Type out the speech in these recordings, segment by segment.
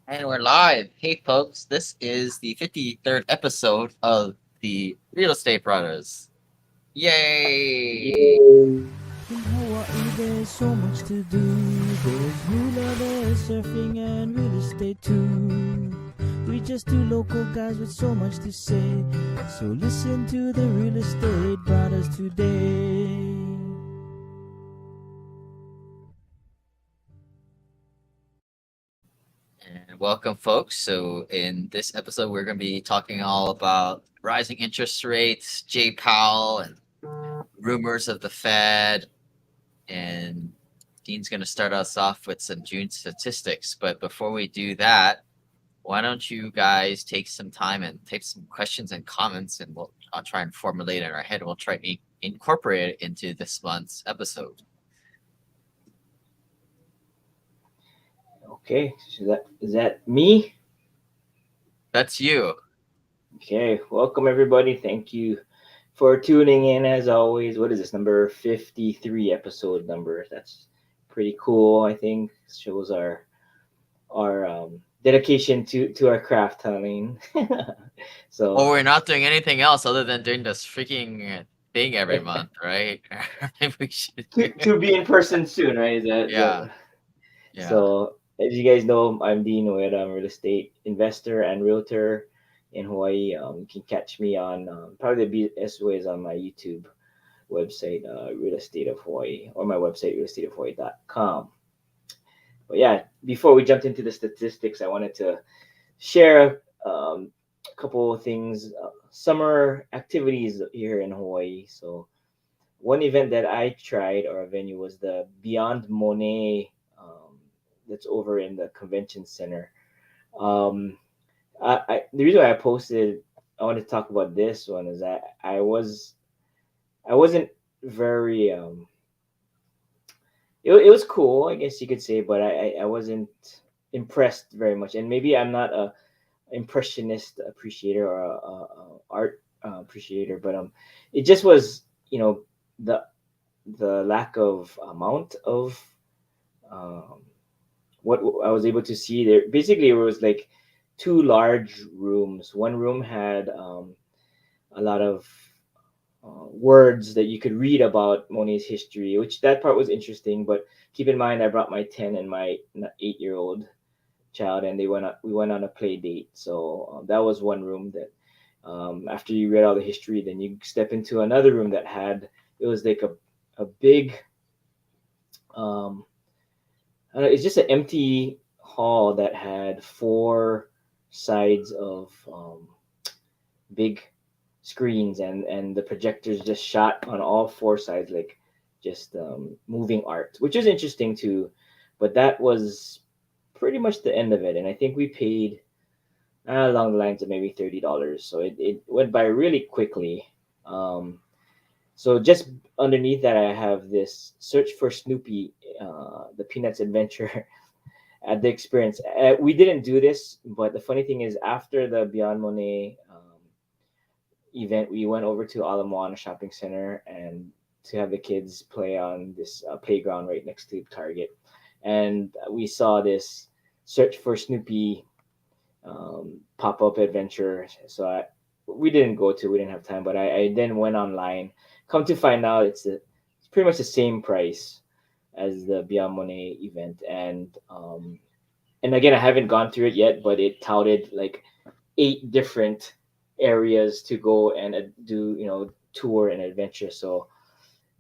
And we're live. Hey, folks, this is the 53rd episode of the Real Estate Brothers. Yay! In Hawaii, there's so much to do. There's hula, there's surfing, and real estate too. We just two local guys with so much to say. So listen to the Real Estate Brothers today. And welcome, folks. So, in this episode, we're going to be talking all about rising interest rates, Jay Powell, and rumors of the Fed. And Dean's going to start us off with some June statistics. But before we do that, why don't you guys take some time and take some questions and comments, and I'll try and formulate it in our head. We'll try to incorporate it into this month's episode. Okay, so is that me? That's you. Okay, welcome everybody. Thank you for tuning in as always. What is this number 53 episode number? That's pretty cool. I think shows our dedication to our craft, Helene. Or so we're not doing anything else other than doing this freaking thing every month, right? Maybe we should. to be in person soon, right? Yeah, yeah. So as you guys know, I'm Dean Ueda. I'm a real estate investor and realtor in Hawaii. You can catch me on probably the best way is on my YouTube website, Real Estate of Hawaii, or my website, realestateofhawaii.com. But yeah, before we jumped into the statistics, I wanted to share a couple of things, summer activities here in Hawaii. So one event that I tried or a venue was the Beyond Monet that's over in the convention center. Um, the reason why I wanted to talk about this one is that I wasn't very it was cool, I guess you could say, but I wasn't impressed very much, and maybe I'm not a impressionist appreciator or a art appreciator, but it just was, the lack of amount of um, what I was able to see there. Basically, it was like two large rooms. One room had a lot of words that you could read about Monet's history, which that part was interesting. But keep in mind, I brought my 10 and my 8-year-old child, and we went on a play date. So that was one room that after you read all the history, then you step into another room that had it was like a big um, I don't know, it's just an empty hall that had four sides of big screens, and the projectors just shot on all four sides like just moving art, which is interesting too. But that was pretty much the end of it, and I think we paid along the lines of maybe $30. So it went by really quickly. Um, so just underneath that, I have this search for Snoopy, the Peanuts Adventure at the experience. We didn't do this, but the funny thing is, after the Beyond Monet event, we went over to Ala Moana Shopping Center and to have the kids play on this playground right next to Target, and we saw this search for Snoopy pop up adventure. So we didn't have time, but I then went online. Come to find out, it's pretty much the same price as the Beyond Monet event, and again, I haven't gone through it yet, but it touted like 8 different areas to go and do, tour and adventure. So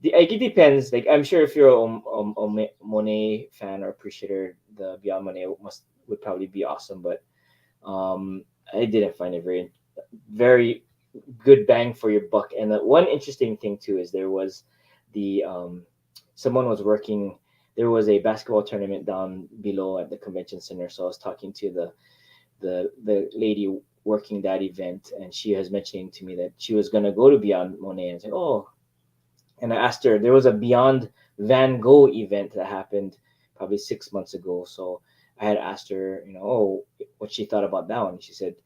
it depends. Like, I'm sure if you're a Monet fan or appreciator, the Beyond Monet would probably be awesome. But I didn't find it very good bang for your buck. And one interesting thing too is there was the someone was working. There was a basketball tournament down below at the convention center. So I was talking to the lady working that event, and she was mentioning to me that she was gonna go to Beyond Monet, and I said, "Oh," and I asked her. There was a Beyond Van Gogh event that happened probably 6 months ago, so I had asked her, oh, what she thought about that one. She said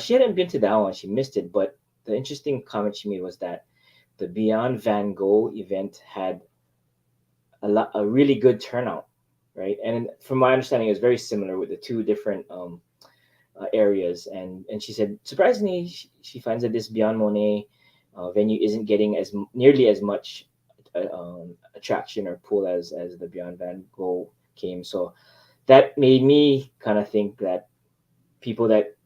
she hadn't been to that one, she missed it, but the interesting comment she made was that the Beyond Van Gogh event had a really good turnout. right? And from my understanding, it was very similar with the two different areas. And she said, surprisingly, she finds that this Beyond Monet venue isn't getting nearly as much attraction or pull as the Beyond Van Gogh came. So that made me kind of think that people that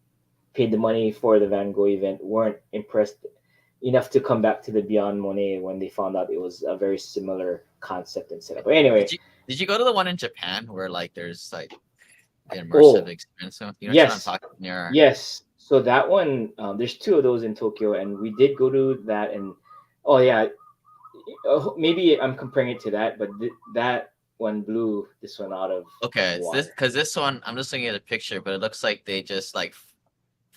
paid the money for the Van Gogh event weren't impressed enough to come back to the Beyond Monet when they found out it was a very similar concept and setup. But Did anyway, you go to the one in Japan where like there's like the immersive oh experience? So you know what I'm yes, talking near. yes. So that one, there's two of those in Tokyo, and we did go to that. And oh yeah, maybe I'm comparing it to that, but that one blew this one out of Okay, it's this water. because this one I'm just looking at a picture, but it looks like they just like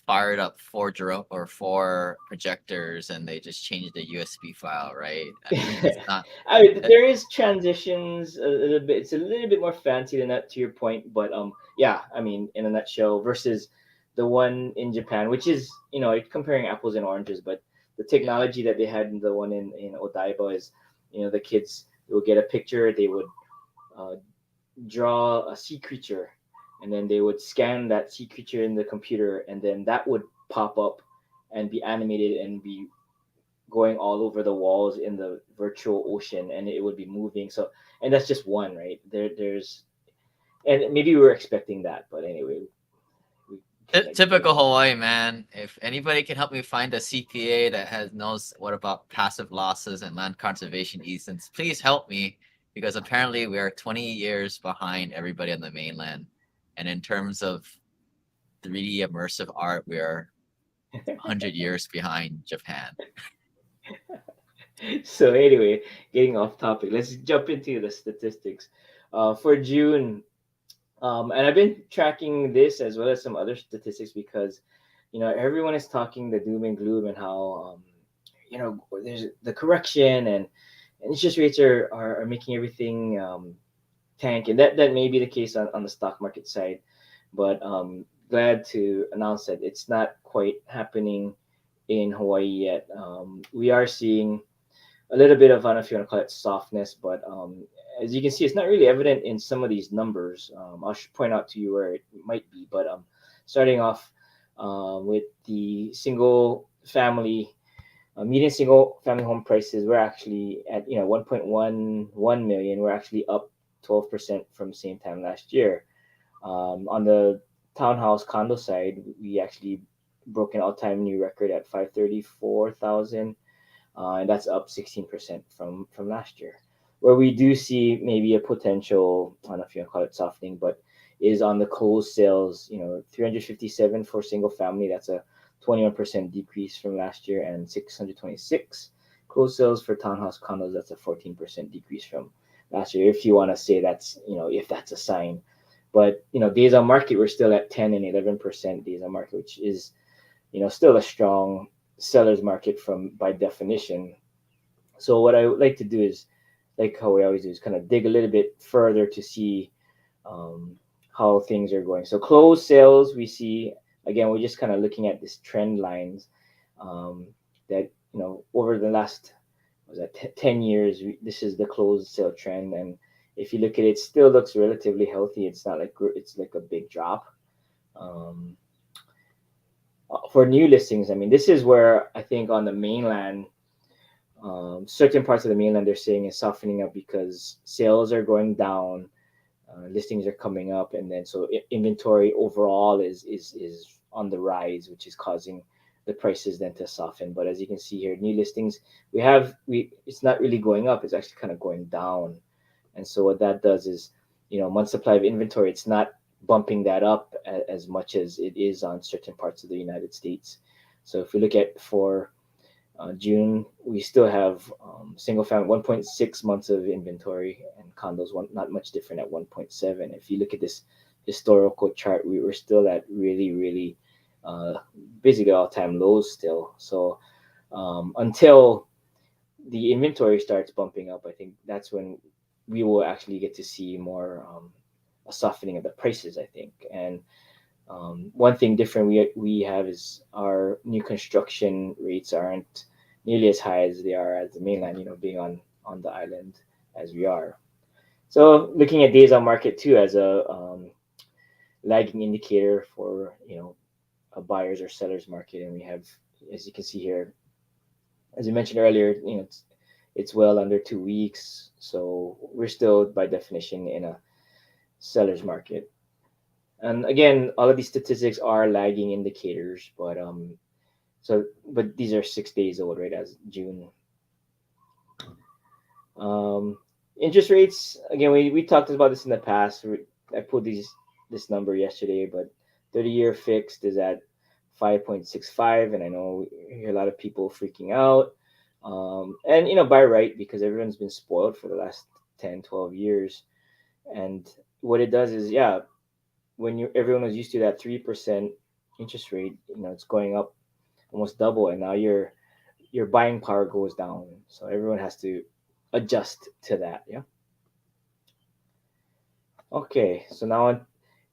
fired up four drone or four projectors and they just changed the USB file, right? I mean, it's not. I mean, It, there is transitions a little bit. It's a little bit more fancy than that, to your point. But yeah. I mean, in a nutshell, versus the one in Japan, which is comparing apples and oranges. But the yeah, technology that they had in the one in Odaiba is, the kids would get a picture, they would uh, draw a sea creature, and then they would scan that sea creature in the computer, and then that would pop up and be animated and be going all over the walls in the virtual ocean, and it would be moving. So, and that's just one, right? There's and maybe we were expecting that, but anyway, we kind of typical Hawaii, man. If anybody can help me find a CPA that has knows what about passive losses and land conservation easements, please help me because apparently we are 20 years behind everybody on the mainland, and in terms of 3D immersive art, we are 100 years behind Japan. so anyway, getting off topic, let's jump into the statistics for June. And I've been tracking this as well as some other statistics because everyone is talking the doom and gloom and how there's the correction, and interest rates are making everything tank, and that may be the case on the stock market side. But glad to announce that it's not quite happening in Hawaii yet. We are seeing a little bit of, I don't know if you want to call it softness, but as you can see, it's not really evident in some of these numbers. I'll point out to you where it might be, but starting off with the single family, median single family home prices, we're actually at 1.11 million. We're actually up 12% from the same time last year. On the townhouse condo side, we actually broke an all-time new record at 534,000, and that's up 16% from last year. Where we do see maybe a potential, I don't know if you want to call it softening, but is on the closed sales. 357 for single family. That's a 21% decrease from last year, and 626 closed sales for townhouse condos. That's a 14% decrease from last year. If you want to say that's if that's a sign, but days on market, we're still at 10 and 11% days on market, which is still a strong seller's market from by definition. So what I would like to do is, like how we always do, is kind of dig a little bit further to see um, how things are going. So closed sales, we see again, we're just kind of looking at this trend lines um, that over the last, was that 10 years, this is the closed sale trend. And if you look at it, it still looks relatively healthy. It's not like it's like a big drop. Um, for new listings, I mean, this is where I think on the mainland, certain parts of the mainland, they're saying is softening up because sales are going down, listings are coming up, and then so inventory overall is on the rise, which is causing the prices then to soften. But as you can see here, new listings, we it's not really going up; it's actually kind of going down. And so what that does is, month supply of inventory, it's not bumping that up as much as it is on certain parts of the United States. So if we look at for June, we still have single family 1.6 months of inventory, and condos not much different at 1.7. If you look at this historical chart, we were still at really, really basically all-time lows still. So until the inventory starts bumping up, I think that's when we will actually get to see more a softening of the prices, I think. And one thing different we have is our new construction rates aren't nearly as high as they are at the mainland, being on the island as we are. So looking at days on market too as a lagging indicator for a buyers or sellers market, and we have, as you can see here, as you mentioned earlier, it's well under 2 weeks, so we're still by definition in a seller's market. And again, all of these statistics are lagging indicators, but these are 6 days old, right? As June. Um, Interest rates, again, we talked about this in the past. I put this number yesterday, but 30-year fixed is at 5.65, and I know you hear a lot of people freaking out. And by right, because everyone's been spoiled for the last 10, 12 years. And what it does is, yeah, when everyone was used to that 3% interest rate, it's going up almost double, and now your buying power goes down. So everyone has to adjust to that. Yeah. Okay. So now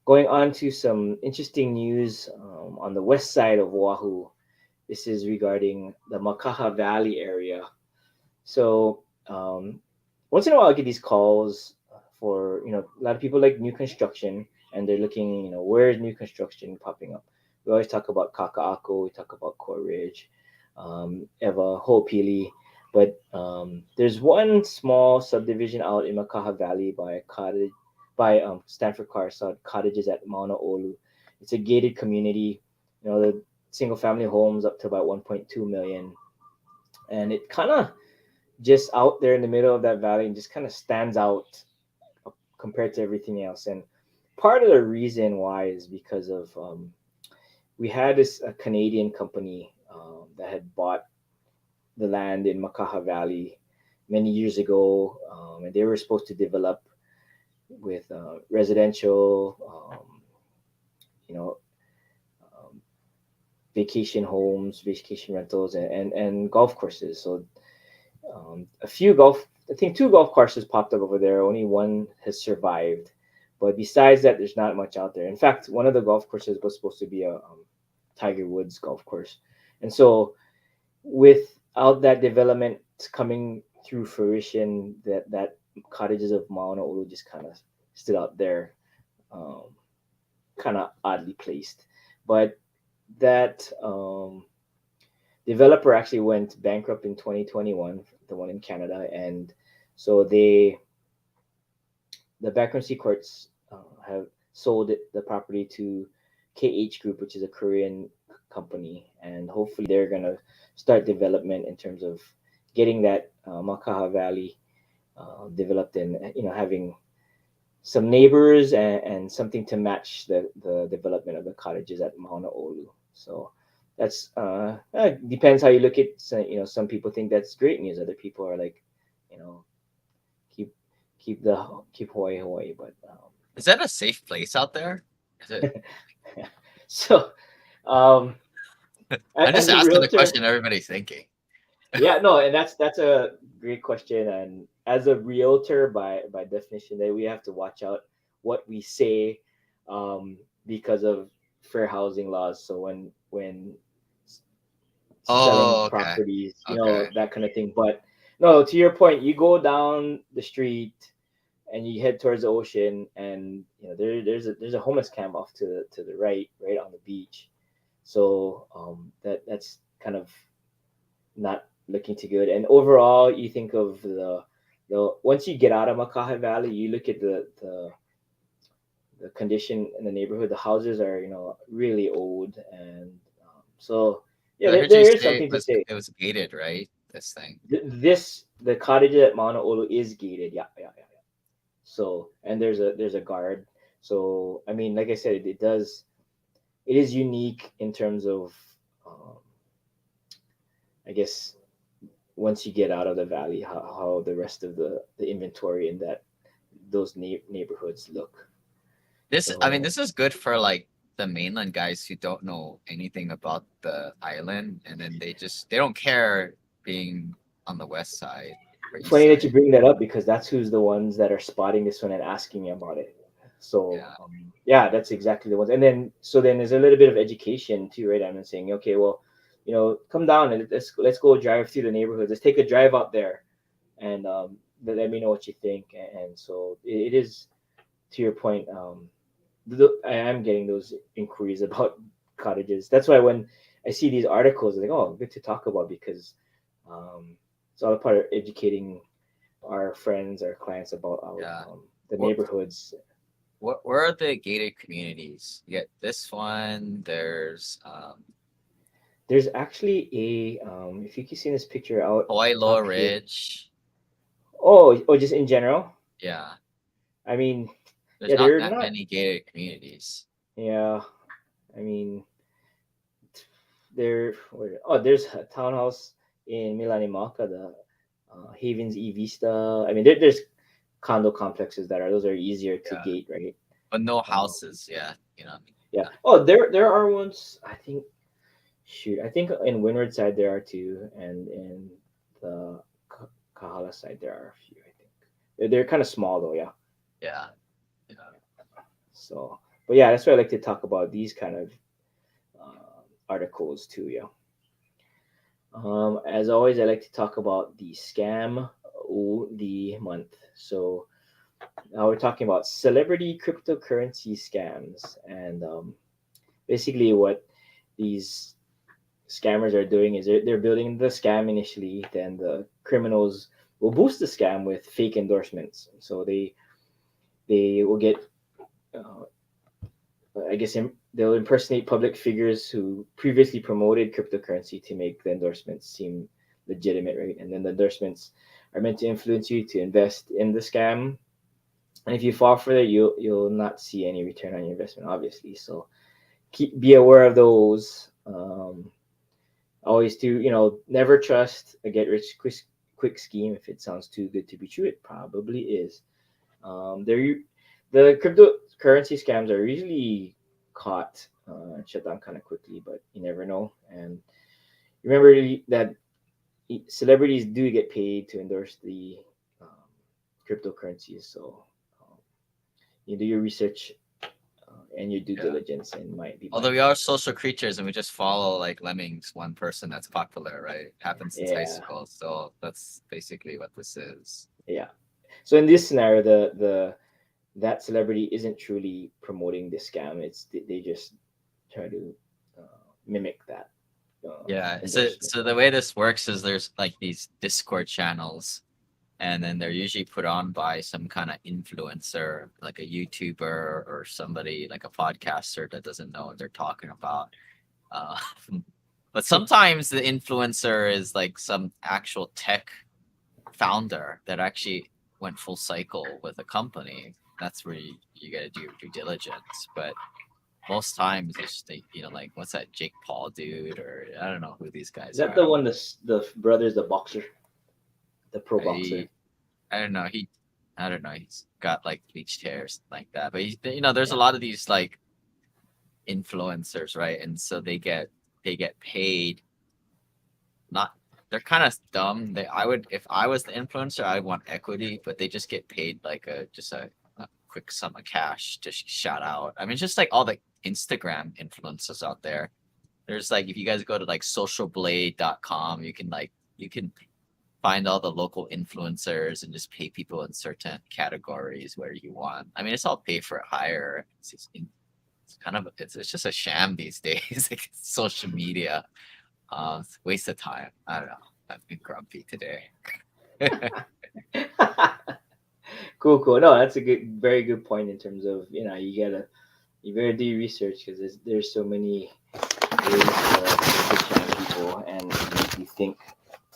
going on to some interesting news on the west side of Oahu. This is regarding the Makaha Valley area. So once in a while, I get these calls for a lot of people like new construction, and they're looking, where's new construction popping up. We always talk about Kakaako, we talk about Core Ridge, Eva, Ho'opili, but there's one small subdivision out in Makaha Valley by Stanford Carsod, cottages at Mauna Olu. It's a gated community. The single family homes up to about 1.2 million, and it kind of just out there in the middle of that valley and just kind of stands out compared to everything else. And part of the reason why is because of we had this a Canadian company that had bought the land in Makaha Valley many years ago, and they were supposed to develop with residential, you know, um, vacation homes, vacation rentals, and golf courses. So a few I think two golf courses popped up over there. Only one has survived, but besides that, there's not much out there. In fact, one of the golf courses was supposed to be a Tiger Woods golf course, and so without that development coming through fruition, that cottages of Mauna Ulu just kind of stood out there, um, kind of oddly placed. But that developer actually went bankrupt in 2021, the one in Canada, and so the bankruptcy courts have sold the property to KH Group, which is a Korean company, and hopefully they're gonna start development in terms of getting that Makaha Valley developed and having some neighbors and something to match the development of the cottages at Mauna Olu. So that's depends how you look at. So, some people think that's great news. Other people are like, you know, keep keep Hawaii Hawaii. But Is that a safe place out there? Is it? so um, I'm just as a asking the realtor, question everybody's thinking. yeah, no, and that's a great question. And as a realtor, by definition, that we have to watch out what we say, because of fair housing laws. So when selling Oh, okay. properties, Okay. that kind of thing. But no, to your point, you go down the street and you head towards the ocean, and there's a homeless camp off to the right on the beach. So that's kind of not looking too good. And overall, you think of the once you get out of Makaha Valley, you look at the condition in the neighborhood. The houses are really old, and so yeah, So I heard you there is say something to say. it was gated, right? This thing. The cottage at Mauna Ulu is gated. Yeah, yeah, yeah, yeah. So and there's a guard. So I mean, like I said, it is unique in terms of um, I guess once you get out of the valley, how the rest of the inventory in those neighborhoods look. I mean, So this is good for like the mainland guys who don't know anything about the island, and then they don't care being on the west side or east funny that you side. bring that up because that's who's the ones that are spotting this one and asking me about it. So Yeah. yeah, that's exactly the ones. And then then there's a little bit of education too, right? I'm saying, okay, well, come down and let's go drive through the neighborhoods. Let's take a drive out there, and let me know what you think. And so it is, to your point. I am getting those inquiries about cottages. That's why when I see these articles, I'm like, oh, good to talk about, because um, it's all a part of educating our friends, our clients about our Yeah. the What neighborhoods. what where are the gated communities? You get this one. There's There's actually if you can see this picture out Hawaii Lower top here. Ridge. Oh, just in general. Yeah. I mean, There's yeah, not they're that not. many gated communities. Yeah, I mean, oh, there's a townhouse in Milanimaka, the Havens E Vista. I mean, there's condo complexes that are those are easier to Yeah. gate, right? But no Um, houses. Yeah. You know what I mean? yeah. Yeah. Oh, there are ones. I think. Shoot, I think in Windward side there are two, and in the Kahala side there are a few. I think they're kind of small though. Yeah. Yeah. Yeah. So, but yeah, that's why I like to talk about these kind of articles too. Yeah. As always, I like to talk about the scam of the month. So now we're talking about celebrity cryptocurrency scams, and basically what these scammers are doing is they're building the scam initially, then the criminals will boost the scam with fake endorsements. So they will get, uh, I guess, they'll impersonate public figures who previously promoted cryptocurrency to make the endorsements seem legitimate, right? And then the endorsements are meant to influence you to invest in the scam. And if you fall for it, you'll not see any return on your investment, obviously. So be aware of those. Always to never trust a get rich quick scheme. If it sounds too good to be true, it probably is. They're the cryptocurrency scams are usually caught and shut down kind of quickly, but you never know. And remember that celebrities do get paid to endorse the um, cryptocurrencies. So um, you do your research and your due Yeah. diligence, and might be Although we mindful. are social creatures and we just follow like lemmings, one person that's popular, right? Happened since high Yeah, school. So that's basically what this is. yeah. So in this scenario, the that celebrity isn't truly promoting the scam. It's they just try to mimic that Yeah. endorsement. So the way this works is there's like these Discord channels, and then they're usually put on by some kind of influencer, like a YouTuber or somebody like a podcaster that doesn't know what they're talking about. Uh, but sometimes the influencer is like some actual tech founder that actually went full cycle with a company. That's where you got to do your due diligence. But most times it's like what's that Jake Paul dude, or I don't know who these Is guys that are. the one? The brothers, the boxer, the pro I boxer. I don't know. I don't know. He's got like bleached hair or something like that. But there's a Yeah, lot of these like influencers, right? And so they get paid. Not they're kind of dumb. I would if I was the influencer, I'd want equity, but they just get paid like a quick sum of cash to shout out. I mean, just like all the Instagram influencers out there. There's like if you guys go to like socialblade.com, you can find all the local influencers and just pay people in certain categories where you want. I mean, it's all pay for hire. It's kind of it's just a sham these days. Like social media, it's a waste of time. I don't know. I've been grumpy today. cool, cool. No, that's a very good point in terms of you better do your research, because there's so many ways to channel people and make you think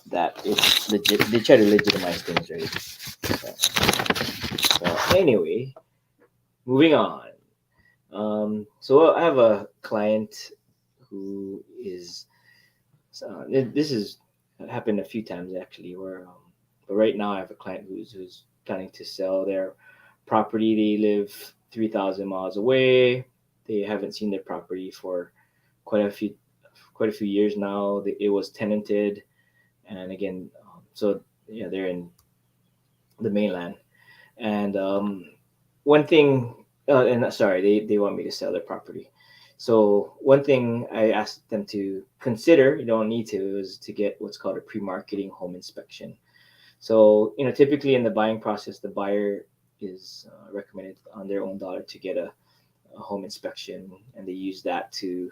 that it's legit. They try to legitimize things, right? So anyway, moving on. So I have a client who is this has happened a few times actually. Where but right now I have a client who's planning to sell their property. They live 3,000 miles away. They haven't seen their property for quite a few quite a few years now. It was tenanted, and again, so yeah, they're in the mainland. And one thing, and sorry, they want me to sell their property. So one thing I asked them to consider, you don't need to, is to get what's called a pre-marketing home inspection. So typically in the buying process, the buyer is recommended on their own dollar to get a home inspection, and they use that to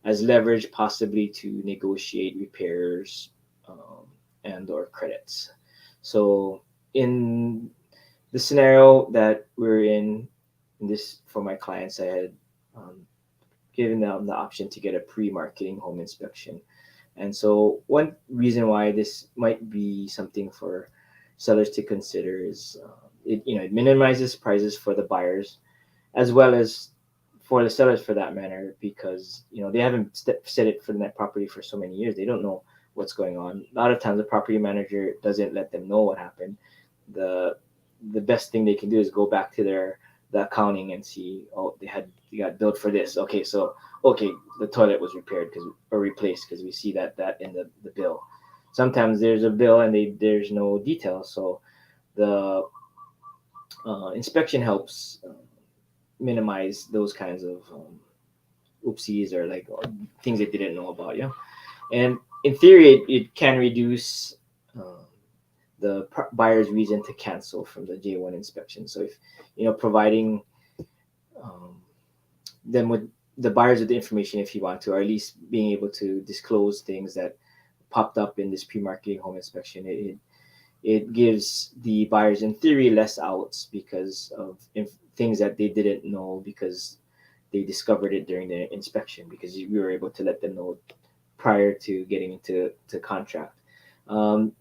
as leverage possibly to negotiate repairs and or credits. So in the scenario that we're in this for my clients, I had um, given them the option to get a pre-marketing home inspection. And so one reason why this might be something for sellers to consider is it minimizes prices for the buyers as well as for the sellers for that matter, because they haven't set it for that property for so many years. They don't know what's going on. A lot of times the property manager doesn't let them know what happened. The the best thing they can do is go back to the accounting and see, oh, they got billed for this. Okay, so okay, the toilet was repaired because or replaced because we see that in the bill. Sometimes there's a bill and there's no details, so the inspection helps minimize those kinds of oopsies or like things they didn't know about. Yeah, and in theory, it can reduce the buyer's reason to cancel from the J1 inspection. So if providing um, them with the buyers with the information if you want to, or at least being able to disclose things that popped up in this pre-marketing home inspection, it gives the buyers in theory less outs because of things that they didn't know because they discovered it during the inspection because you were able to let them know prior to getting into contract. Um,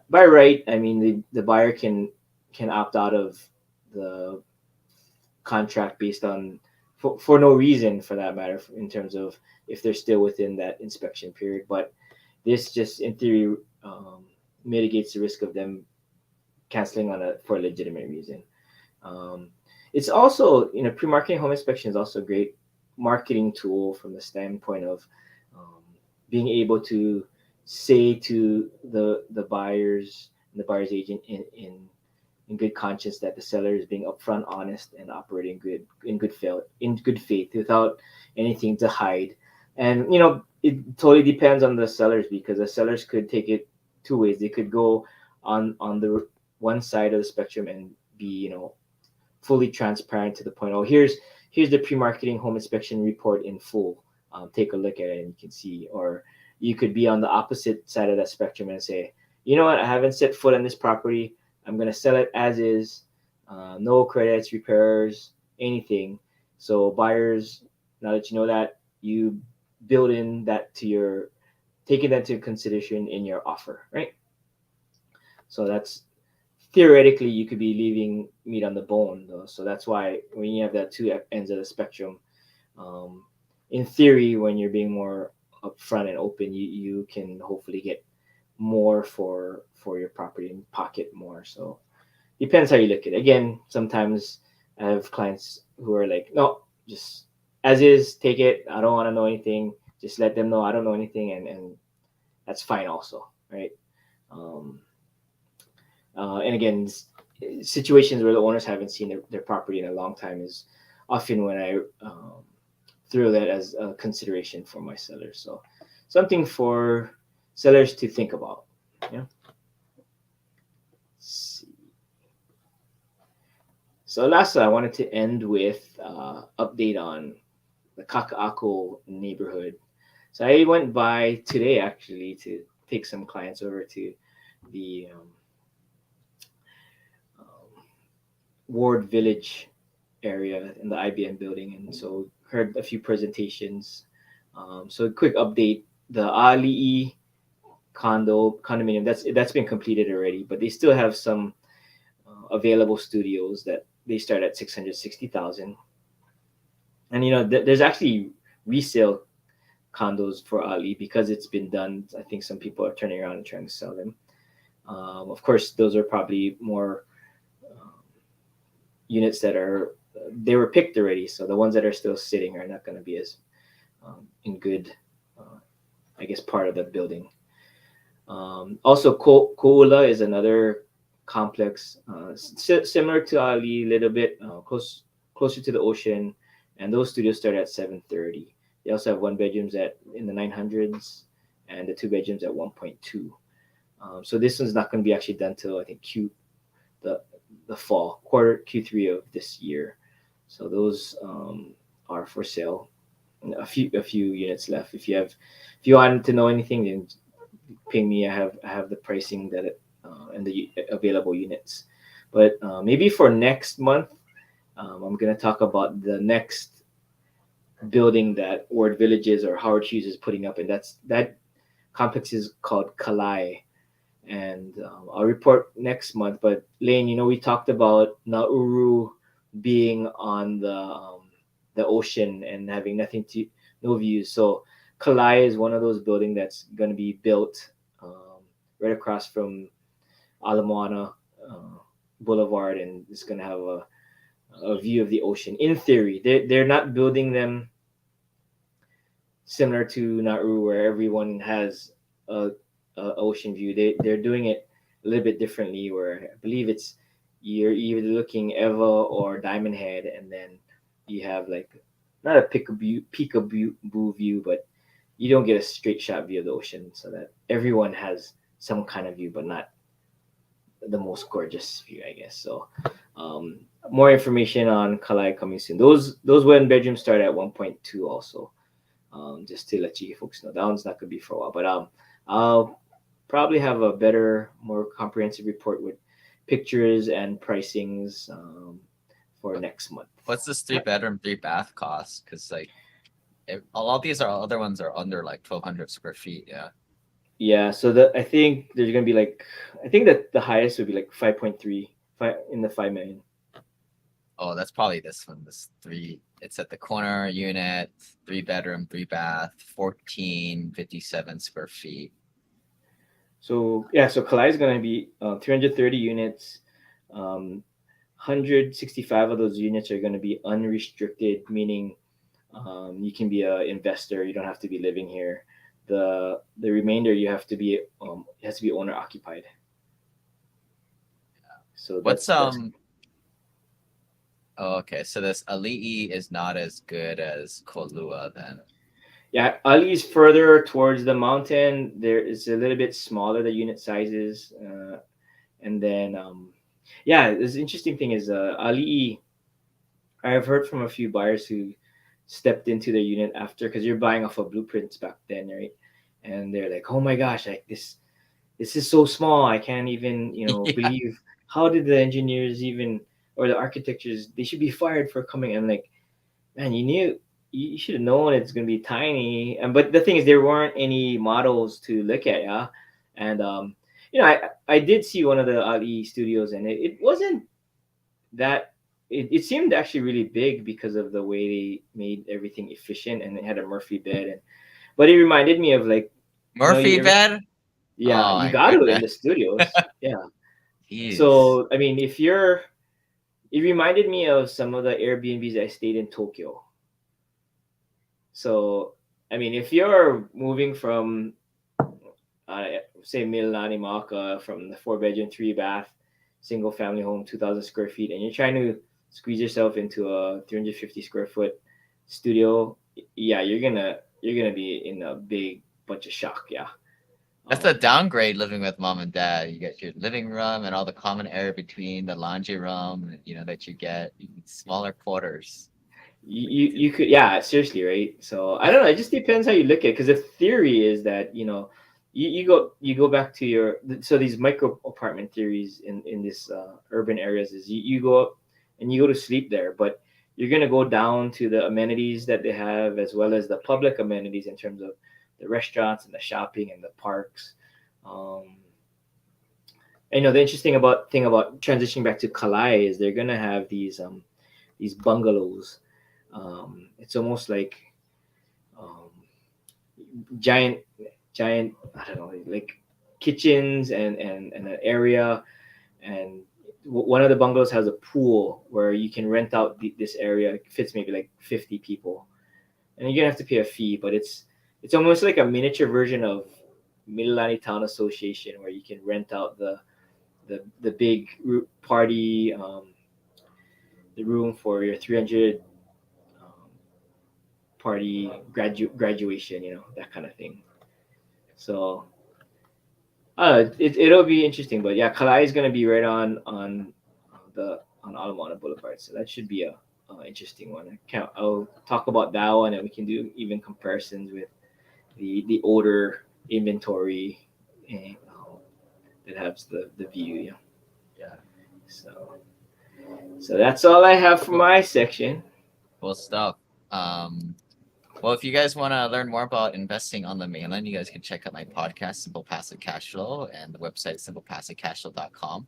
by right, I mean the buyer can opt out of the contract based on for no reason for that matter in terms of if they're still within that inspection period. But this just in theory mitigates the risk of them canceling on a for a legitimate reason. Um, it's also pre-marketing home inspection is also a great marketing tool from the standpoint of um, being able to say to the buyers and the buyer's agent in good conscience that the seller is being upfront, honest, and operating good faith without anything to hide. And it totally depends on the sellers because the sellers could take it two ways. They could go on the one side of the spectrum and be fully transparent to the point. Oh, here's the pre-marketing home inspection report in full. Take a look at it and you can see. Or you could be on the opposite side of that spectrum and say, you know what, I haven't set foot on this property. I'm gonna sell it as is, no credits, repairs, anything. So buyers, now that you know that, you build in that to your taking that into consideration in your offer, right? So that's theoretically you could be leaving meat on the bone though. So that's why when you have that two ends of the spectrum, um, in theory, when you're being more upfront and open, you can hopefully get more for your property and pocket more. So depends how you look at it. Again, sometimes I have clients who are like, no, just as is, take it. I don't want to know anything. Just let them know I don't know anything, and that's fine also, right? Um, and again, situations where the owners haven't seen their property in a long time is often when I throw that as a consideration for my sellers. So something for sellers to think about. Yeah. So lastly, I wanted to end with update on the Kakaako neighborhood. So I went by today actually to take some clients over to the Ward Village area in the IBM building, and so heard a few presentations. So a quick update: the Ali condominium that's been completed already, but they still have some available studios that they start at 660,000. And there's actually resale condos for Ali because it's been done. I think some people are turning around and trying to sell them. Of course, those are probably more units that are they were picked already, so the ones that are still sitting are not going to be as in good, I guess, part of the building. Also, Koula is another complex, similar to Ali, a little bit closer to the ocean, and those studios start at 730. They also have one bedrooms at in the 900s, and the two bedrooms at 1.2. So this one's not going to be actually done till I think the the fall quarter Q3 of this year. So those are for sale. A few units left. If you want to know anything, then ping me. I have the pricing and the available units. But maybe for next month, I'm gonna talk about the next building that Ward Villages or Howard Hughes is putting up, and that complex is called Kalai. And I'll report next month. But Lane, we talked about Nauru being on the ocean and having no views. So Kalai is one of those buildings that's going to be built right across from Ala Moana Boulevard, and it's going to have a view of the ocean. In theory, they're not building them similar to Nauru, where everyone has a ocean view. They're doing it a little bit differently. Where I believe it's you're either looking Eva or Diamond Head, and then you have like not a peekaboo view, but you don't get a straight shot view of the ocean, so that everyone has some kind of view, but not the most gorgeous view, I guess. So, more information on Kalai coming soon. Those one bedrooms start at 1.2 also. Just to let you folks know, that one's not gonna be for a while, but I'll probably have a better, more comprehensive report with pictures and pricings for next month. What's this 3 bedroom, 3 bath cost? Because like a lot of these other ones are under like 1,200 square feet. Yeah. Yeah, so I think there's gonna be like I think that the highest would be like 5.3, in the 5 million. Oh, that's probably this one. This three. It's at the corner unit, 3 bedroom, 3 bath, 1,457 square feet. So yeah, so Kalai is gonna be 330 units. 165 of those units are gonna be unrestricted, meaning you can be an investor. You don't have to be living here. The remainder you have to be it has to be owner occupied. So What's that's Oh, okay. So this Ali'i is not as good as Kolua then. yeah. Ali's further towards the mountain. There is a little bit smaller the unit sizes, and then yeah. This interesting thing is Ali. I've heard from a few buyers who stepped into their unit after because you're buying off of blueprints back then, right? And they're like, "Oh my gosh, like this is so small. I can't even, Yeah. believe how did the engineers even or the architectures they should be fired for coming." And like, man, you should have known it's gonna be tiny. And but the thing is, there weren't any models to look at, yeah. And I did see one of the Ali studios, and it wasn't that. It seemed actually really big because of the way they made everything efficient, and it had a Murphy bed, but it reminded me of like, Murphy you ever, bed? yeah, Oh you my got to in goodness. the studios, yeah. Jeez. So I mean, it reminded me of some of the Airbnbs I stayed in Tokyo. So I mean, if you're moving from uh, say Milani Maka from the 4 bedroom 3 bath single family home 2,000 square feet, and you're trying to squeeze yourself into a 350 square foot studio, yeah, you're gonna be in a big bunch of shock, yeah. That's a Um, downgrade living with mom and dad. You get your living room and all the common area between the laundry room, that you get smaller quarters. you could, yeah, seriously, right? So I don't know, it just depends how you look at it because the theory is that you go back to so these micro apartment theories in this urban areas is you go up and you go to sleep there, but you're going to go down to the amenities that they have as well as the public amenities in terms of the restaurants and the shopping and the parks. um the interesting thing about transitioning back to Kalai is they're going to have these bungalows. It's almost like um, giant, giant. I don't know, like kitchens and an area. And one of the bungalows has a pool where you can rent out this area. It fits maybe like 50 people, and you're gonna have to pay a fee. But it's almost like a miniature version of Mililani Town Association, where you can rent out the big party, the room for your 300 um, party graduation, that kind of thing. So It'll be interesting, but yeah, Kalai is gonna be right on Alamana Boulevard, so that should be a interesting one. I'll talk about that one, and we can do even comparisons with the older inventory and, that has the view. Yeah. Yeah. So that's all I have for my section. Cool stuff. Well, if you guys want to learn more about investing on the mainland, you guys can check out my podcast, Simple Passive Cash Flow, and the website simplepassivecashflow.com.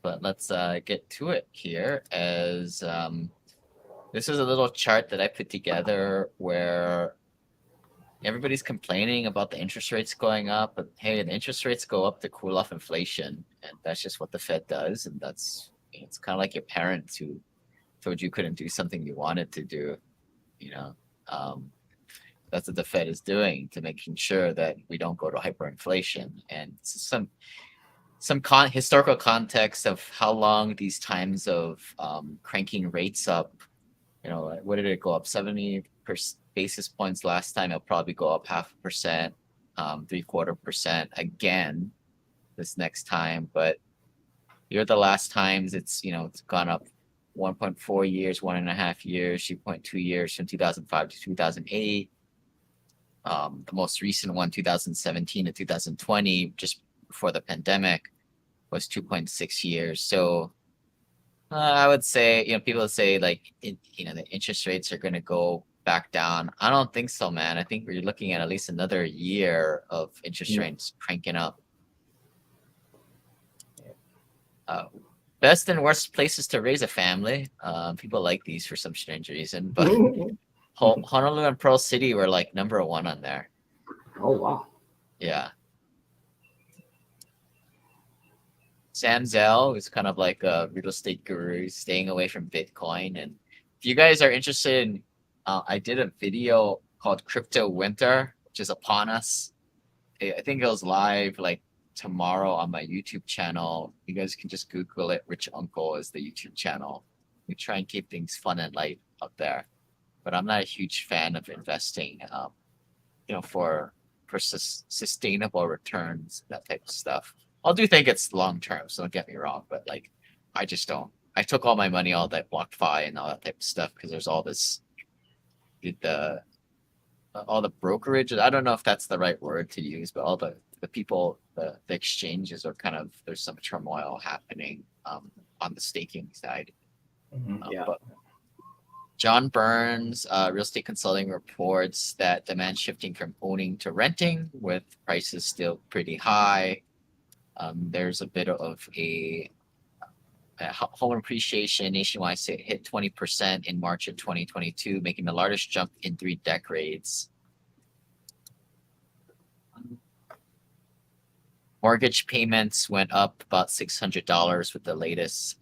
But let's get to it here. As this is a little chart that I put together where everybody's complaining about the interest rates going up, but hey, the interest rates go up to cool off inflation, and that's just what the Fed does, and it's kind of like your parents who told you couldn't do something you wanted to do, you know. That's what the Fed is doing to making sure that we don't go to hyperinflation. And some historical context of how long these times of cranking rates up. You know, what did it go up? 70 basis points last time. It'll probably go up 0.5%, 0.75% again this next time. But you're the last times it's gone up 1.4 years, 1.5 years, 2.2 years from 2005 to 2008. The most recent one, 2017 to 2020, just before the pandemic, was 2.6 years. So I would say, people say like, the interest rates are going to go back down. I don't think so, man. I think we're looking at least another year of interest rates cranking up. Best and worst places to raise a family. People like these for some strange reason, but Honolulu and Pearl City were like number one on there. Oh, wow. Yeah. Sam Zell is kind of like a real estate guru, staying away from Bitcoin. And if you guys are interested in, I did a video called Crypto Winter, which is upon us. I think it goes live like tomorrow on my YouTube channel. You guys can just Google it. Rich Uncle is the YouTube channel. We try and keep things fun and light up there. But I'm not a huge fan of investing, for sustainable returns, that type of stuff. I do think it's long term, so don't get me wrong, but like, I just don't. I took all my money, all that BlockFi and all that type of stuff, because there's all this, all the brokerage. I don't know if that's the right word to use, but all the people, the exchanges are kind of, there's some turmoil happening on the staking side. Yeah. But John Burns, real estate consulting, reports that demand shifting from owning to renting, with prices still pretty high. There's a bit of a home appreciation nationwide hit 20% in March of 2022, making the largest jump in 3 decades. Mortgage payments went up about $600 with the latest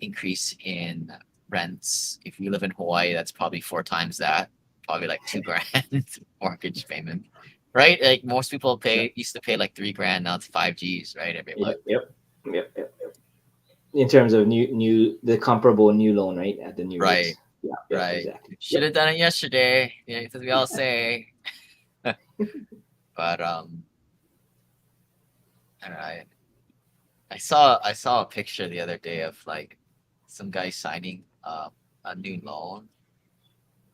increase in rents. If you live in Hawaii, that's probably 4 times that, probably like $2,000 mortgage payment, right? Like most people used to pay like $3,000, now it's 5 Gs, right? Every month. Yep. In terms of the comparable new loan, right? At the new right, rates. Yeah, right. Exactly. Should have done it yesterday, as we all say. But I saw a picture the other day of like some guy signing a new loan,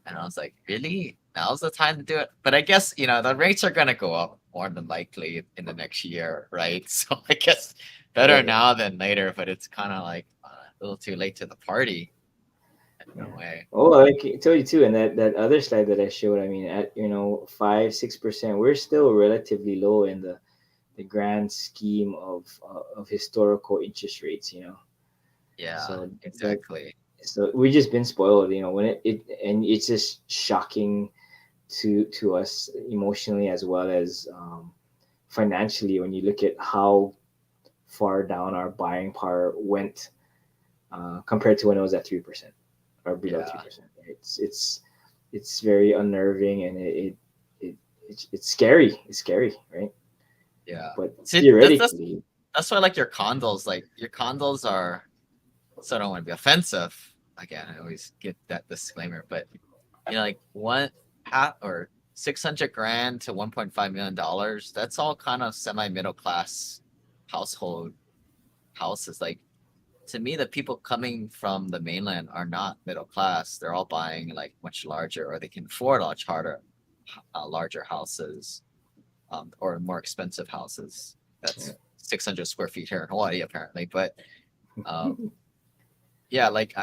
and I was like, really? Now's the time to do it? But I guess the rates are gonna go up more than likely in the next year, right? So I guess better now than later, but it's kind of like a little too late to the party. No way. Oh, I can tell you too, and that other slide that I showed. I mean, at 5-6%, we're still relatively low in the grand scheme of historical interest rates. Yeah, so exactly. So we've just been spoiled, when it and it's just shocking to us emotionally as well as financially when you look at how far down our buying power went compared to when it was at 3% or below 3%. It's very unnerving, and it's scary. It's scary, right? Yeah. But See, theoretically, that's why I like your condos. Like your condos are, so I don't want to be offensive. Again, I always get that disclaimer, but like 1/2 or $600,000 to $1.5 million. That's all kind of semi-middle class household houses. Like, to me, the people coming from the mainland are not middle class. They're all buying like much larger, or they can afford much harder, larger houses, or more expensive houses. That's 600 square feet here in Hawaii, apparently. But yeah, like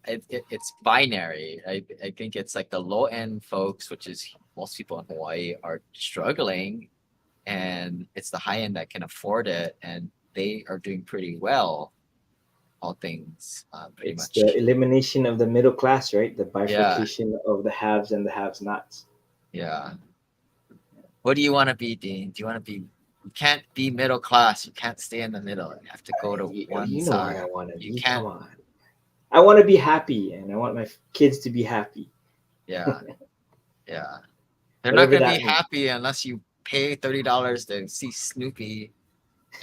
it's binary. I think it's like the low end folks, which is most people in Hawaii, are struggling, and it's the high end that can afford it, and they are doing pretty well. All things, pretty It's the much. elimination of the middle class, right? The Yeah, bifurcation of the haves and the have-nots. yeah. What do you want to be, Dean? Do you want to be? You can't be middle class. You can't stay in the middle. You have to go to one You know what I side. want to You be. can't. Come on. I want to be happy, and I want my kids to be happy. Yeah, yeah. They're not Whatever gonna be that means. happy unless you pay $30 to see Snoopy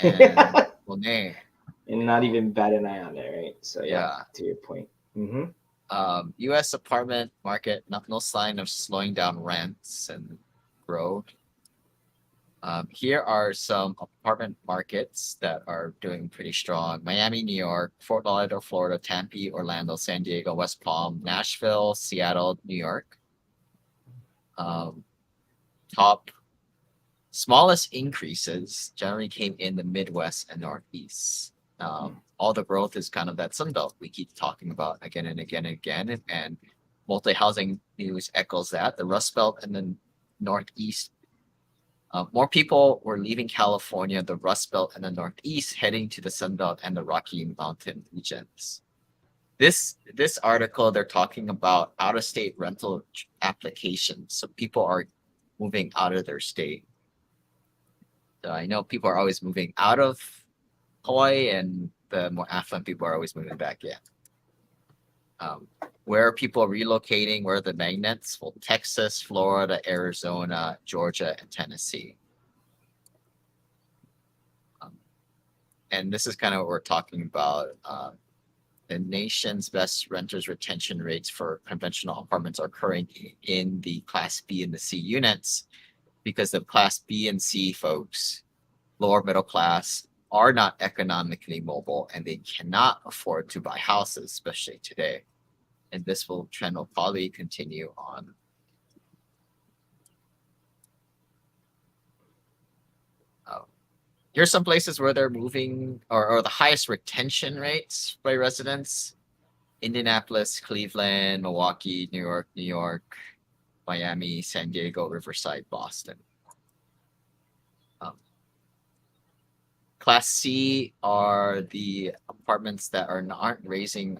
and Monet. And You not know, even bat an eye on it, right? So yeah, yeah. to your point. Mm-hmm. U.S. apartment market, no sign of slowing down rents and growth. Here are some apartment markets that are doing pretty strong: Miami, New York, Fort Lauderdale, Florida, Tempe, Orlando, San Diego, West Palm, Nashville, Seattle, New York. Um, top smallest increases generally came in the Midwest and Northeast. All the growth is kind of that Sun Belt we keep talking about again and again and again, and multi-housing news echoes that. The Rust Belt and the Northeast, more people were leaving California, the Rust Belt, and the Northeast, heading to the Sun Belt and the Rocky Mountain regions. This article, they're talking about out of state rental applications. So people are moving out of their state. So I know people are always moving out of Hawaii, and the more affluent people are always moving back in. Where are people relocating? Where are the magnets? Well, Texas, Florida, Arizona, Georgia, and Tennessee. And this is kind of what we're talking about. The nation's best renters retention rates for conventional apartments are occurring in the Class B and the C units, because the Class B and C folks, lower middle class, are not economically mobile, and they cannot afford to buy houses, especially today. And this trend will probably continue on. Here's some places where they're moving, or the highest retention rates by residents: Indianapolis, Cleveland, Milwaukee, New York, Miami, San Diego, Riverside, Boston. Class C are the apartments that aren't raising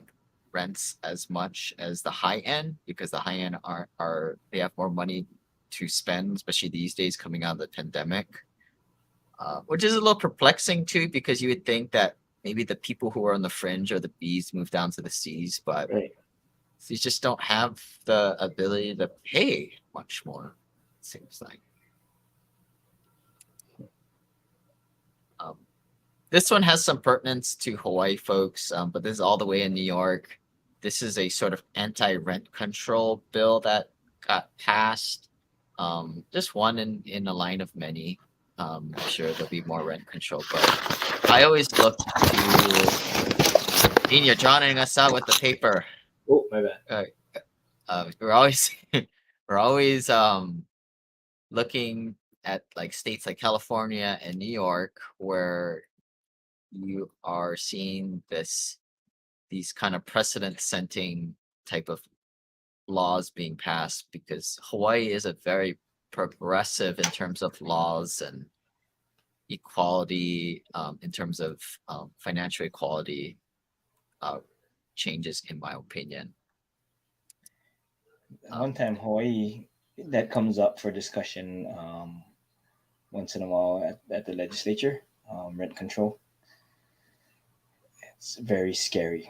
rents as much as the high end, because the high end are they have more money to spend, especially these days coming out of the pandemic. Which is a little perplexing too, because you would think that maybe the people who are on the fringe or the Bs move down to the Cs, but Right. you just don't have the ability to pay much more, it seems like. This one has some pertinence to Hawaii folks, but this is all the way in New York. This is a sort of anti-rent control bill that got passed. Just one in a line of many. I'm sure there'll be more rent control, but I always look to Dean, you're drowning us out with the paper. Oh, my bad. We're always we're always looking at like states like California and New York, where you are seeing these kind of precedent setting type of laws being passed, because Hawaii is a very progressive in terms of laws and equality, in terms of financial equality changes, in my opinion. One time, Hawaii, that comes up for discussion once in a while at the legislature, rent control. It's very scary.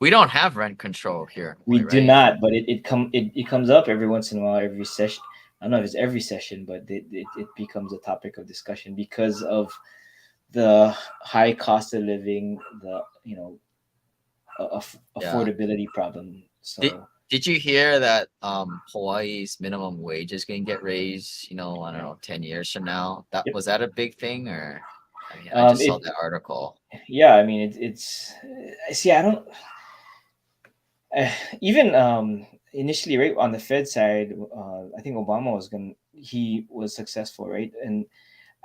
We don't have rent control here. We right? do not, but it comes up every once in a while, every session. I don't know if it's every session, but it becomes a topic of discussion because of the high cost of living, the Yeah. affordability problem. So Did, Did you hear that Hawaii's minimum wage is going to get raised, I don't know, 10 years from now? That Yep. was that a big thing or I mean, I just saw It that article. yeah. I mean, it's see. I don't uh, even initially, right, on the Fed side. I think Obama was going. He was successful, right? And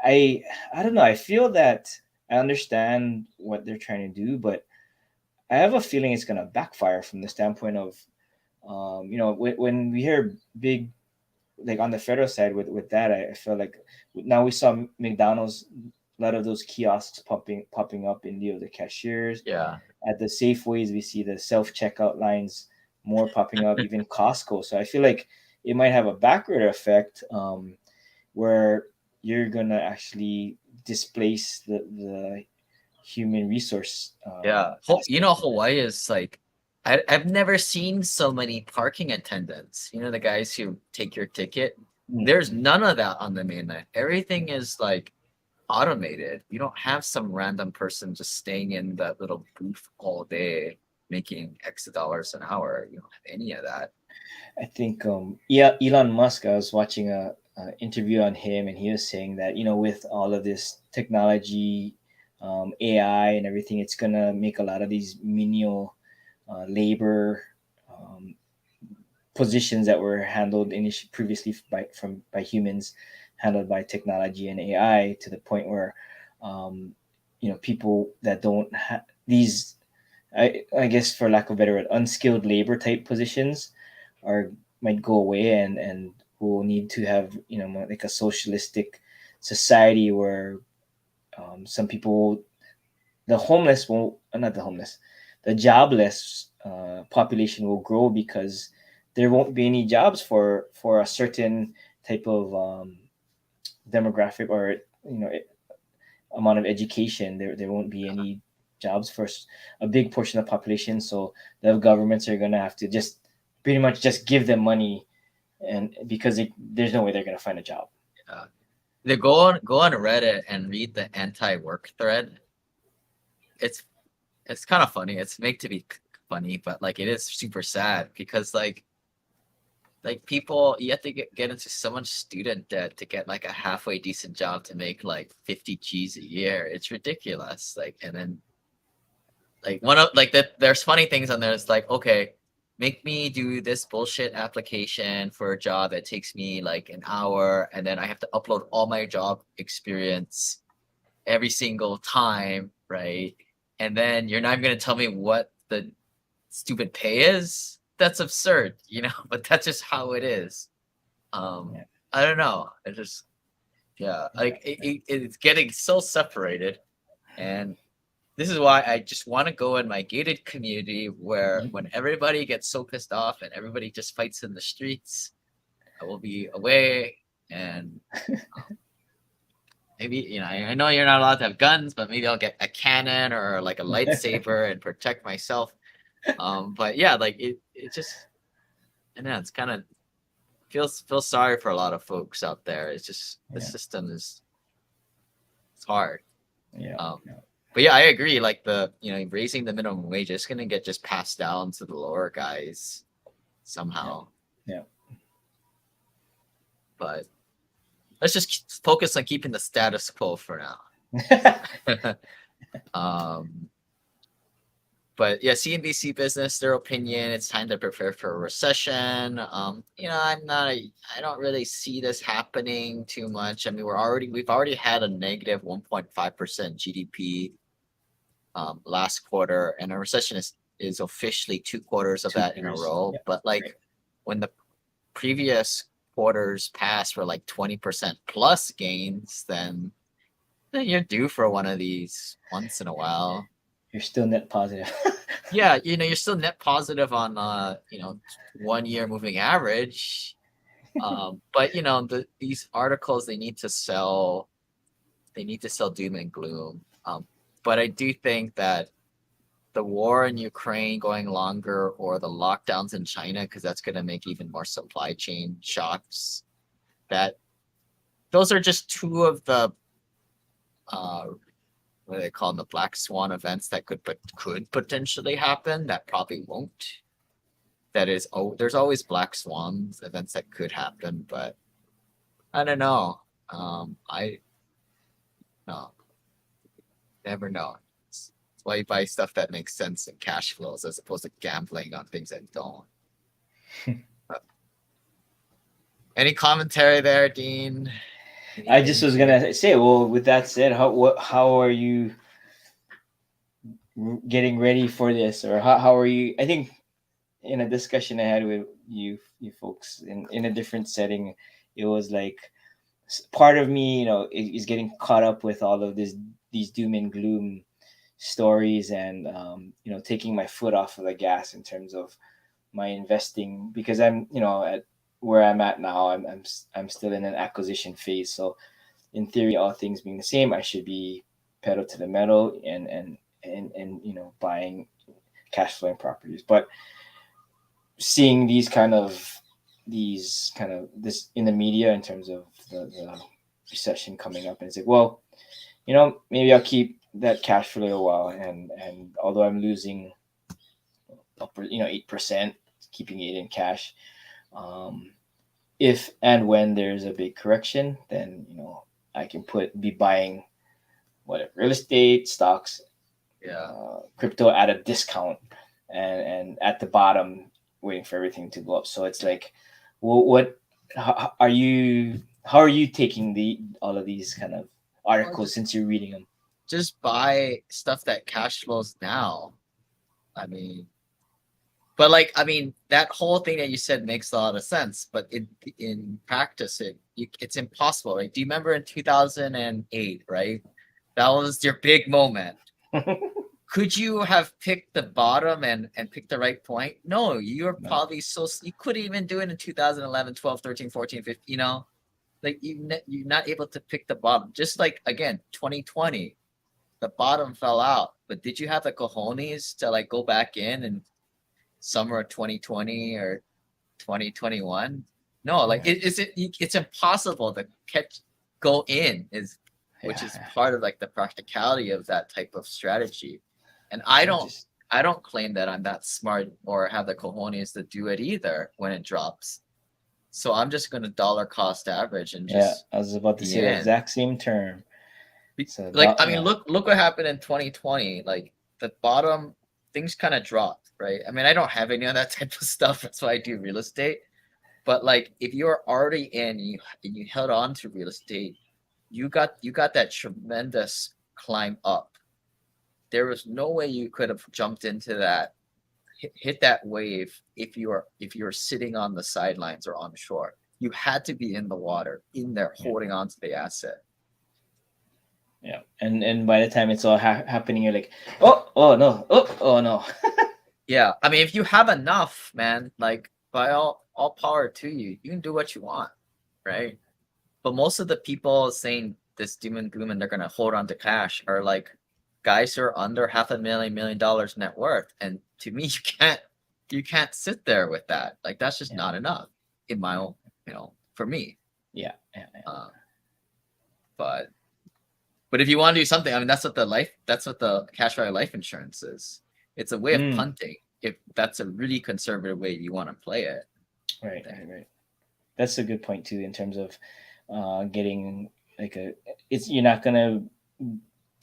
I I don't know. I feel that I understand what they're trying to do, but I have a feeling it's going to backfire from the standpoint of when we hear big, like on the federal side with that, I feel like now we saw McDonald's, a lot of those kiosks popping up in lieu of the cashiers. Yeah. At the Safeways, we see the self checkout lines more popping up, even Costco. So I feel like it might have a backward effect, where you're gonna actually displace the human resource Yeah. aspect of it. Hawaii is like I've never seen so many parking attendants. The guys who take your ticket. There's Mm-hmm. none of that on the mainland. Everything is like automated. You don't have some random person just staying in that little booth all day making X dollars an hour. You don't have any of that. I think yeah, Elon Musk. I was watching a interview on him, and he was saying that with all of this technology, AI, and everything, it's gonna make a lot of these menial labor um, positions that were handled previously by humans, handled by technology and AI, to the point where people that don't have these, I guess, for lack of a better word, unskilled labor type positions are might go away, and we'll need to have more like a socialistic society where some people, the homeless will not the homeless, the jobless population will grow because there won't be any jobs for a certain type of demographic, or amount of education. There won't be any jobs for a big portion of the population. So the governments are going to have to just pretty much just give them money, and because there's no way they're going to find a job. Uh, they go on Reddit and read the anti-work thread. It's it's kind of funny. It's made to be funny, but like it is super sad because like people you have to get into so much student debt to get like a halfway decent job to make like 50 G's a year. It's ridiculous. Like and then like one of like that there's funny things on there. It's like, okay, make me do this bullshit application for a job that takes me like an hour and then I have to upload all my job experience every single time, right? And then you're not even gonna tell me what the stupid pay is. That's absurd, but that's just how it is. Yeah, I don't know. It just yeah, yeah, like it's getting so separated, and this is why I just want to go in my gated community where mhm. when everybody gets so pissed off and everybody just fights in the streets, I will be away and maybe I know you're not allowed to have guns, but maybe I'll get a cannon or like a lightsaber and protect myself. But yeah, like it just and yeah, it's kind of feels sorry for a lot of folks out there. It's just the Yeah, system is it's hard. yeah, Um, yeah, but yeah, I agree. Like raising the minimum wage is gonna get just passed down to the lower guys yeah, somehow. yeah. But let's just focus on keeping the status quo for now. um, but yeah, CNBC Business, their opinion, it's time to prepare for a recession. I don't really see this happening too much. I mean, we've already had a negative 1.5% GDP last quarter, and a recession is officially 2 quarters of Two that in a quarters. row. Yeah, But right. like when the previous quarters passed for like 20% plus gains, then you're due for one of these once in a while. You're still net positive. Yeah, you're still net positive on 1 year moving average. But these articles they need to sell doom and gloom. But I do think that the war in Ukraine going longer or the lockdowns in China, because that's going to make even more supply chain shocks. That those are just two of the uh, what do they call them, the black swan events that could potentially happen. That probably won't. that is, oh, there's always black swans events that could happen, but I don't know. I no, never know. That's why you buy stuff that makes sense in cash flows as opposed to gambling on things that don't. Any commentary there, Dean? I just was gonna say, well, with that said, how are you getting ready for this, or how are you? I think in a discussion I had with you folks in a different setting, it was like part of me, is getting caught up with all of these doom and gloom stories, and taking my foot off of the gas in terms of my investing, because I'm at where I'm at now, I'm still in an acquisition phase. So in theory, all things being the same, I should be pedal to the metal and buying cash flowing properties. But seeing this in the media in terms of the recession coming up, and it's like, well, maybe I'll keep that cash flow a while, and although I'm losing upper 8%, keeping it in cash, if and when there's a big correction, then I can be buying whatever, real estate, stocks, crypto at a discount, and at the bottom waiting for everything to go up. So it's like, how are you taking all of these kind of articles since you're reading them? Just buy stuff that cash flows now. I mean, but that whole thing that you said makes a lot of sense, but in practice it's impossible, right? Do you remember in 2008, right? That was your big moment. Could you have picked the bottom and picked the right point? No, you're probably you couldn't even do it in 2011, 12, 13, 14, 15, like you're not able to pick the bottom. Just like, again, 2020, the bottom fell out, but did you have the cojones to like go back in summer of 2020 or 2021? No, like it's impossible to go in, which is part of like the practicality of that type of strategy. And I don't claim that I'm that smart or have the cojones to do it either when it drops. So I'm just going to dollar cost average and just. I was about to say the exact same term. So look what happened in 2020. Like the bottom, things kind of dropped, right? I mean, I don't have any of that type of stuff. That's why I do real estate. But like, if you're already in, and you held on to real estate, you got that tremendous climb up. There was no way you could have jumped into that, hit that wave if you're sitting on the sidelines or on shore. You had to be in the water, in there, holding on to the asset. Yeah, and by the time it's all happening, you're like, oh no. Yeah, I mean, if you have enough, man, like by all power to you, you can do what you want, right? But most of the people saying this doom and gloom and they're gonna hold on to cash are like guys who are under $500,000 $1 million net worth. And to me, you can't sit there with that. Like that's just not enough in my own, for me. Yeah. But if you want to do something, I mean, that's what the cash value life insurance is. It's a way of punting. If that's a really conservative way you want to play it. Right. That's a good point too, in terms of getting like you're not gonna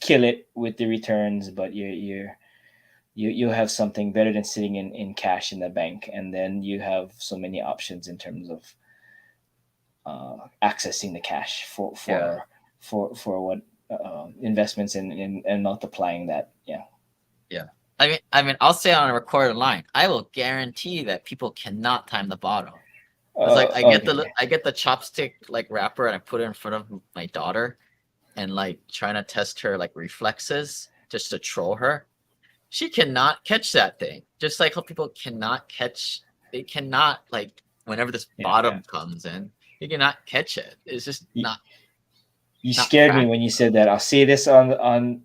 kill it with the returns, but you'll have something better than sitting in cash in the bank, and then you have so many options in terms of accessing the cash for what investments and multiplying that. Yeah. I mean, I'll say on a recorded line, I will guarantee that people cannot time the bottom. It's like I get the chopstick like wrapper and I put it in front of my daughter, and like trying to test her like reflexes just to troll her. She cannot catch that thing. Just like how people they cannot like whenever this bottom comes in, you cannot catch it. It's just not. You scared me when you said that. I'll say this on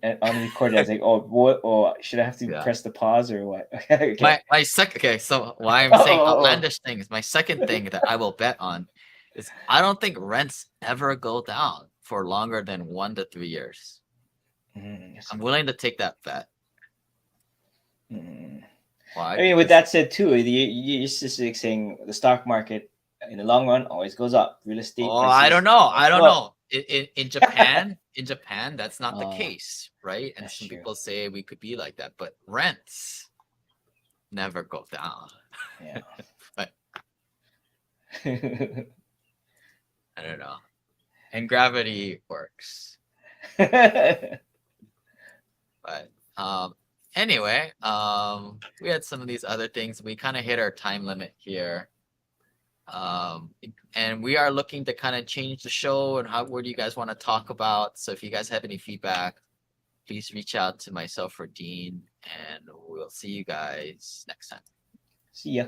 record. I was like, oh, what? Oh, should I have to press the pause or what? Okay. My second. Okay, so why I'm saying outlandish things. My second thing that I will bet on is I don't think rents ever go down for longer than 1 to 3 years. I'm willing to take that bet. Why? I mean, with Because- that said, too, you're just like saying the stock market in the long run always goes up. Real estate Oh, prices I don't know. I always don't go up. know. In Japan, that's not the Oh, case, right? And that's some true. people say we could be like that, but rents never go down. Yeah. But I don't know. And gravity works. But anyway, we had some of these other things. We kind of hit our time limit here. And we are looking to kind of change the show and what do you guys want to talk about? So if you guys have any feedback, please reach out to myself or Dean, and we'll see you guys next time. See ya.